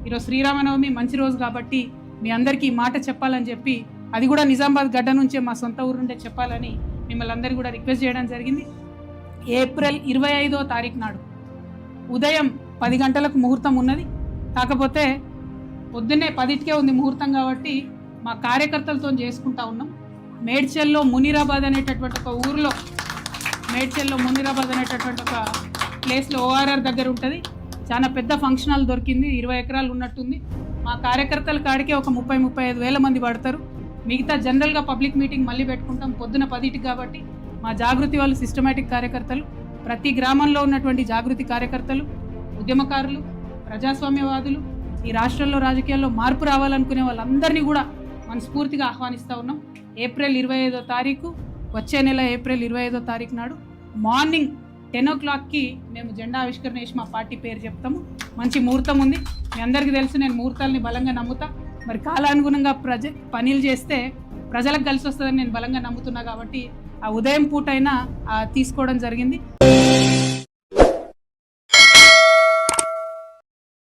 ఈరోజు శ్రీరామనవమి మంచి రోజు కాబట్టి మీ అందరికీ ఈ మాట చెప్పాలని చెప్పి, అది కూడా నిజామాబాద్ గడ్డ నుంచే మా సొంత ఊరు నుండే చెప్పాలని మిమ్మల్ని అందరికీ కూడా రిక్వెస్ట్ చేయడం జరిగింది. ఏప్రిల్ 25వ తారీఖు నాడు ఉదయం 10 గంటలకు ముహూర్తం ఉన్నది. కాకపోతే పొద్దున్నే 10కే ఉంది ముహూర్తం కాబట్టి మా కార్యకర్తలతో చేసుకుంటా ఉన్నాం. మేడ్చల్లో మునీరాబాద్ అనేటటువంటి ఒక ఊరిలో, మేడ్చల్లో మునీరాబాద్ అనేటటువంటి ఒక ప్లేస్లో ORR దగ్గర ఉంటుంది. చాలా పెద్ద ఫంక్షన్ హాల్ దొరికింది, 20 ఎకరాలు ఉన్నట్టుంది. మా కార్యకర్తల కాడికే ఒక 30-35 వేల మంది పడతారు. మిగతా జనరల్గా పబ్లిక్ మీటింగ్ మళ్ళీ పెట్టుకుంటాం పొద్దున 10కి కాబట్టి మా జాగృతి వాళ్ళు సిస్టమేటిక్ కార్యకర్తలు, ప్రతి గ్రామంలో ఉన్నటువంటి జాగృతి కార్యకర్తలు, ఉద్యమకారులు, ప్రజాస్వామ్యవాదులు, ఈ రాష్ట్రంలో రాజకీయాల్లో మార్పు రావాలనుకునే వాళ్ళందరినీ కూడా మనస్ఫూర్తిగా ఆహ్వానిస్తూ ఉన్నాం. ఏప్రిల్ 25వ తారీఖు, వచ్చే నెల ఏప్రిల్ 25వ తారీఖు నాడు మార్నింగ్ 10 o'clockకి మేము జెండా ఆవిష్కరణ చేసి మా పార్టీ పేరు చెప్తాము. మంచి ముహూర్తం ఉంది, మీ అందరికీ తెలుసు నేను ముహూర్తాలని బలంగా నమ్ముతా. మరి కాలానుగుణంగా పనులు చేస్తే ప్రజలకు కలిసి వస్తుందని నేను బలంగా నమ్ముతున్నా కాబట్టి ఆ ఉదయం పూట అయినా తీసుకోవడం జరిగింది.